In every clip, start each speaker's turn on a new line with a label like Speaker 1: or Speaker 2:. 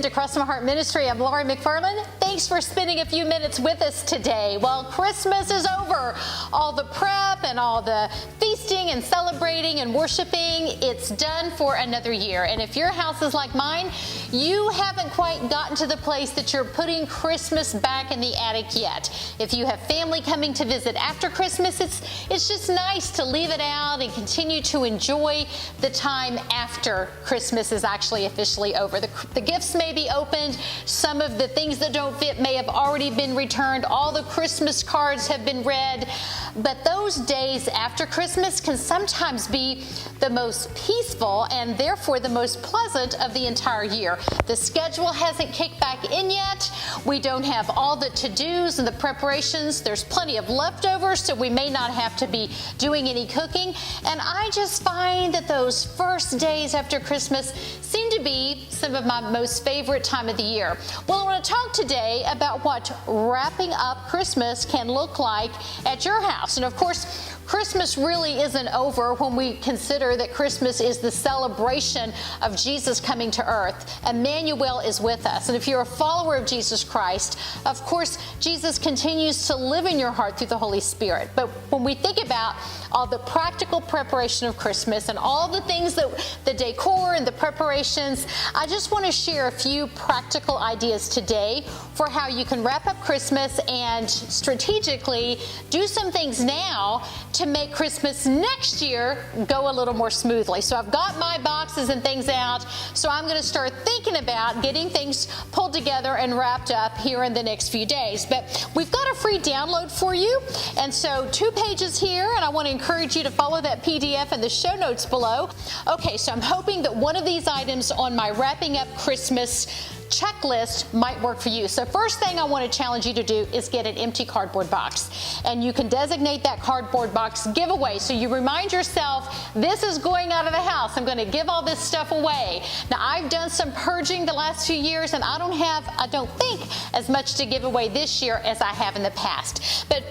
Speaker 1: Across My Heart Ministry. I'm Laurie McFarland. Thanks for spending a few minutes with us today. Well, Christmas is over. All the prep and all the feasting and celebrating and worshiping, it's done for another year. And if your house is like mine, you haven't quite gotten to the place that you're putting Christmas back in the attic yet. If you have family coming to visit after Christmas, it's just nice to leave it out and continue to enjoy the time after Christmas is actually officially over. The gifts may be opened. Some of the things that don't fit may have already been returned. All the Christmas cards have been read. But those days after Christmas can sometimes be the most peaceful and therefore the most pleasant of the entire year. The schedule hasn't kicked back in yet. We don't have all the to-dos and the preparations. There's plenty of leftovers, so we may not have to be doing any cooking. And I just find that those first days after Christmas seem to be some of my most favorite time of the year. Well, I want to talk today about what wrapping up Christmas can look like at your house. And of course, Christmas really isn't over when we consider that Christmas is the celebration of Jesus coming to earth. Emmanuel is with us. And if you're a follower of Jesus Christ, of course, Jesus continues to live in your heart through the Holy Spirit. But when we think about all the practical preparation of Christmas and all the things that the decor and the preparations, I just want to share a few practical ideas today for how you can wrap up Christmas and strategically do some things now to make Christmas next year go a little more smoothly. So I've got my boxes and things out, so I'm going to start thinking about getting things pulled together and wrapped up here in the next few days. But we've got a free download for you, and so 2 pages here, and I want to encourage you to follow that PDF in the show notes below. Okay, so I'm hoping that one of these items on my wrapping up Christmas checklist might work for you. So first thing I want to challenge you to do is get an empty cardboard box. And you can designate that cardboard box giveaway. So you remind yourself, this is going out of the house. I'm going to give all this stuff away. Now, I've done some purging the last few years, and I don't think, as much to give away this year as I have in the past. But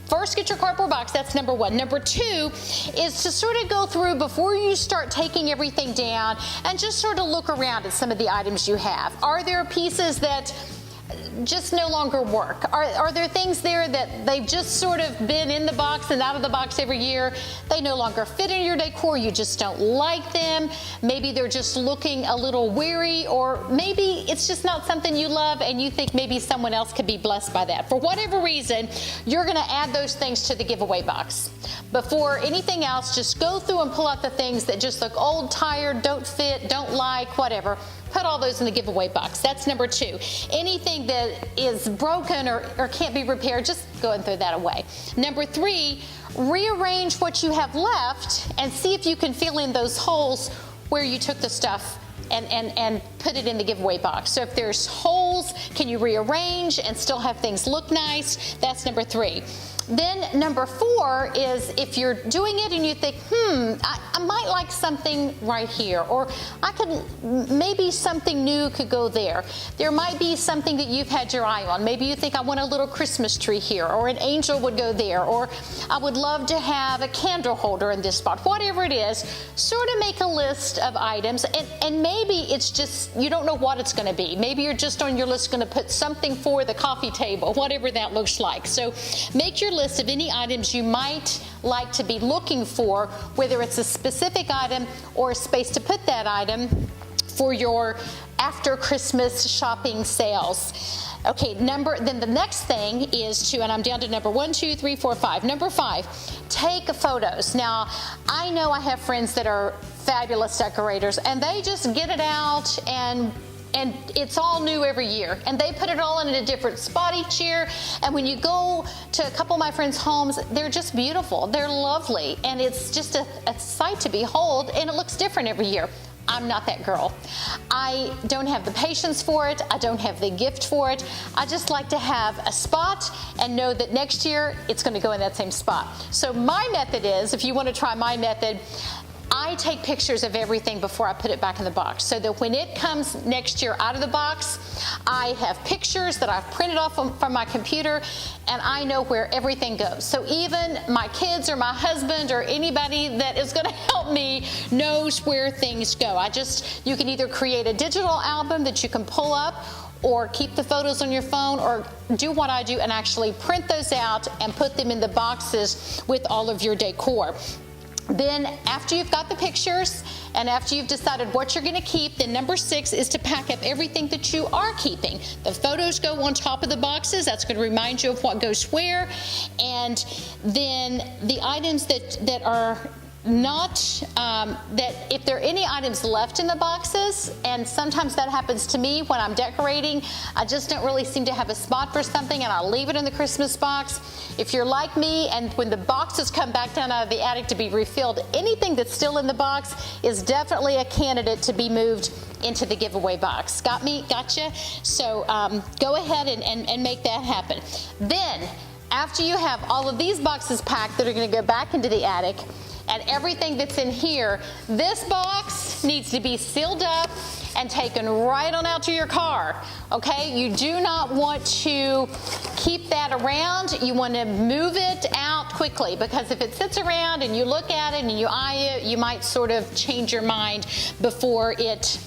Speaker 1: first, get your cardboard box. That's number one. Number two is to sort of go through before you start taking everything down and just sort of look around at some of the items you have. Are there pieces that just no longer work? Are there things there that they've just sort of been in the box and out of the box every year? They no longer fit in your decor. You just don't like them. Maybe they're just looking a little weary, or maybe it's just not something you love and you think maybe someone else could be blessed by that. For whatever reason, you're going to add those things to the giveaway box. Before anything else, just go through and pull out the things that just look old, tired, don't fit, don't like, whatever. Put all those in the giveaway box. That's number two. Anything that is broken or can't be repaired, just go and throw that away. Number three, rearrange what you have left and see if you can fill in those holes where you took the stuff and put it in the giveaway box. So if there's holes, can you rearrange and still have things look nice? That's number three. Then number four is if you're doing it and you think, I might like something right here, or maybe something new could go there. There might be something that you've had your eye on. Maybe you think I want a little Christmas tree here, or an angel would go there, or I would love to have a candle holder in this spot. Whatever it is, sort of make a list of items, and maybe it's just, you don't know what it's going to be. Maybe you're just on your list going to put something for the coffee table, whatever that looks like. So make your list of any items you might like to be looking for, whether it's a specific item or a space to put that item for your after Christmas shopping sales. Okay, then the next thing is and I'm down to number 1, 2, 3, 4, 5. Number 5, take photos. Now, I know I have friends that are fabulous decorators, and they just get it out and it's all new every year, and they put it all in a different spot each year. And when you go to a couple of my friends' homes, they're just beautiful, they're lovely, and it's just a sight to behold, and it looks different every year. I'm not that girl. I don't have the patience for it. I don't have the gift for it. I just like to have a spot and know that next year it's going to go in that same spot. So my method is, if you want to try my method, I take pictures of everything before I put it back in the box, so that when it comes next year out of the box, I have pictures that I've printed off from my computer, and I know where everything goes. So even my kids or my husband or anybody that is going to help me knows where things go. You can either create a digital album that you can pull up, or keep the photos on your phone, or do what I do and actually print those out and put them in the boxes with all of your decor. Then after you've got the pictures and after you've decided what you're going to keep, then number 6 is to pack up everything that you are keeping. The photos go on top of the boxes. That's going to remind you of what goes where. And then the items that are not, that if there are any items left in the boxes, and sometimes that happens to me when I'm decorating, I just don't really seem to have a spot for something and I'll leave it in the Christmas box. If you're like me, and when the boxes come back down out of the attic to be refilled, anything that's still in the box is definitely a candidate to be moved into the giveaway box. Got me? Gotcha? So go ahead and make that happen. Then, after you have all of these boxes packed that are going to go back into the attic, and everything that's in here, this box needs to be sealed up and taken right on out to your car, okay? You do not want to keep that around. You want to move it out quickly, because if it sits around and you look at it and you eye it, you might sort of change your mind before it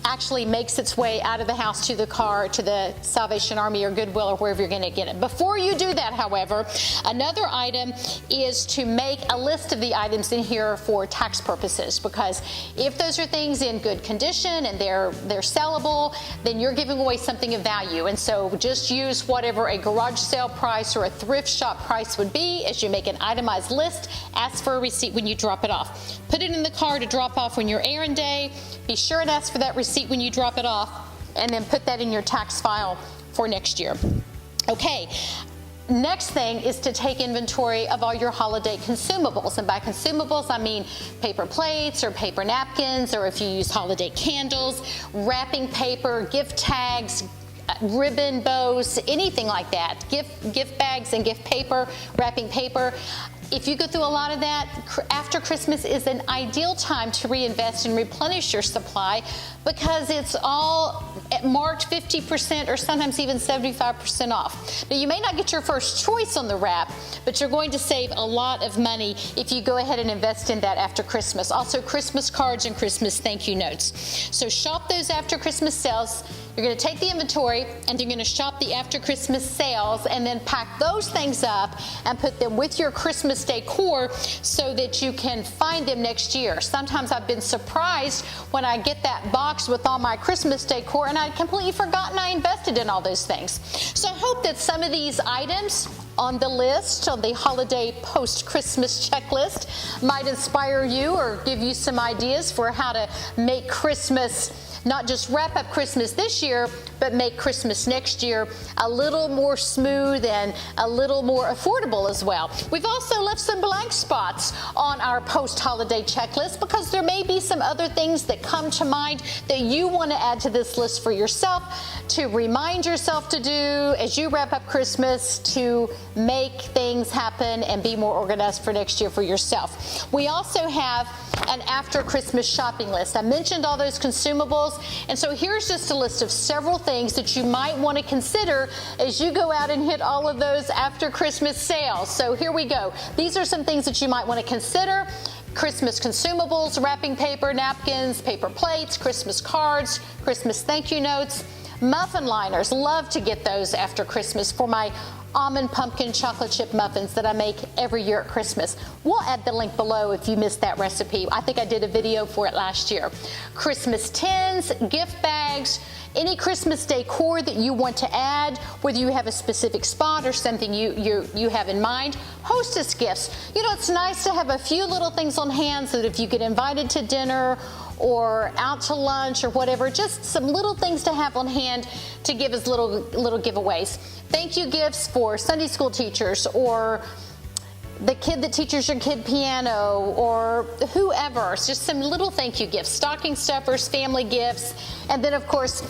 Speaker 1: actually makes its way out of the house to the car, to the Salvation Army or Goodwill or wherever you're going to get it. Before you do that, however, another item is to make a list of the items in here for tax purposes, because if those are things in good condition and they're sellable, then you're giving away something of value. And so just use whatever a garage sale price or a thrift shop price would be as you make an itemized list. Ask for a receipt when you drop it off. Put it in the car to drop off when you're errand day. Be sure and ask for that receipt when you drop it off, and then put that in your tax file for next year. Okay. Next thing is to take inventory of all your holiday consumables. And by consumables, I mean paper plates or paper napkins, or if you use holiday candles, wrapping paper, gift tags, ribbon bows, anything like that. Gift bags and gift paper, wrapping paper. If you go through a lot of that, after Christmas is an ideal time to reinvest and replenish your supply, because it's all marked 50% or sometimes even 75% off. Now, you may not get your first choice on the wrap, but you're going to save a lot of money if you go ahead and invest in that after Christmas. Also, Christmas cards and Christmas thank you notes. So shop those after Christmas sales. You're going to take the inventory and you're going to shop the after Christmas sales, and then pack those things up and put them with your Christmas decor so that you can find them next year. Sometimes I've been surprised when I get that box with all my Christmas decor and I'd completely forgotten I invested in all those things. So I hope that some of these items on the list, on the holiday post-Christmas checklist, might inspire you or give you some ideas for how to make Christmas, not just wrap up Christmas this year, but make Christmas next year a little more smooth and a little more affordable as well. We've also left some blank spots on our post-holiday checklist, because there may be some other things that come to mind that you want to add to this list for yourself, to remind yourself to do as you wrap up Christmas, to make things happen and be more organized for next year for yourself. We also have an after Christmas shopping list. I mentioned all those consumables, and so here's just a list of several things that you might want to consider as you go out and hit all of those after Christmas sales. So here we go. These are some things that you might want to consider. Christmas consumables, wrapping paper, napkins, paper plates, Christmas cards, Christmas thank you notes, muffin liners. Love to get those after Christmas for my almond pumpkin chocolate chip muffins that I make every year at Christmas. We'll add the link below if you missed that recipe. I think I did a video for it last year. Christmas tins, gift bags, any Christmas decor that you want to add, whether you have a specific spot or something you have in mind. Hostess gifts. You know, it's nice to have a few little things on hand so that if you get invited to dinner or out to lunch or whatever, just some little things to have on hand to give as little giveaways. Thank you gifts for Sunday school teachers, or the kid that teaches your kid piano, or whoever. It's just some little thank you gifts, stocking stuffers, family gifts, and then of course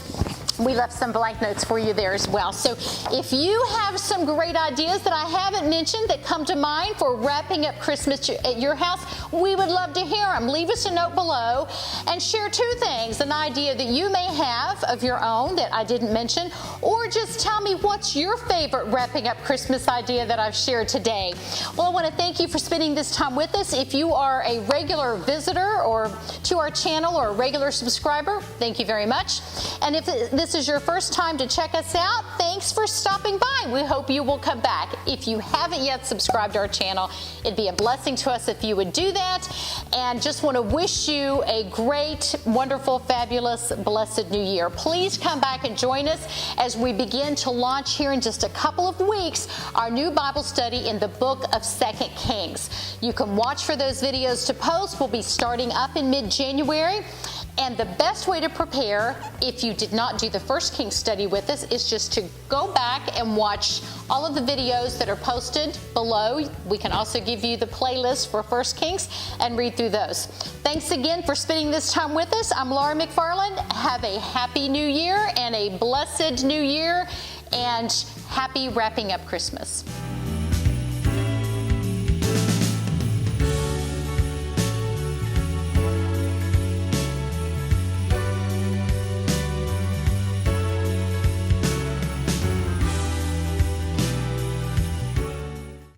Speaker 1: We left some blank notes for you there as well. So if you have some great ideas that I haven't mentioned that come to mind for wrapping up Christmas at your house, we would love to hear them. Leave us a note below and share two things: an idea that you may have of your own that I didn't mention, or just tell me what's your favorite wrapping up Christmas idea that I've shared today. Well, I want to thank you for spending this time with us. If you are a regular visitor or to our channel or a regular subscriber, thank you very much. And if this is your first time to check us out, thanks for stopping by. We hope you will come back. If you haven't yet subscribed to our channel, it'd be a blessing to us if you would do that. And just want to wish you a great, wonderful, fabulous, blessed new year. Please come back and join us as we begin to launch here in just a couple of weeks our new Bible study in the book of 2 Kings. You can watch for those videos to post. We'll be starting up in mid-January. And the best way to prepare, if you did not do the 1 Kings study with us, is just to go back and watch all of the videos that are posted below. We can also give you the playlist for 1 Kings and read through those. Thanks again for spending this time with us. I'm Laura McFarland. Have a happy new year and a blessed new year, and happy wrapping up Christmas.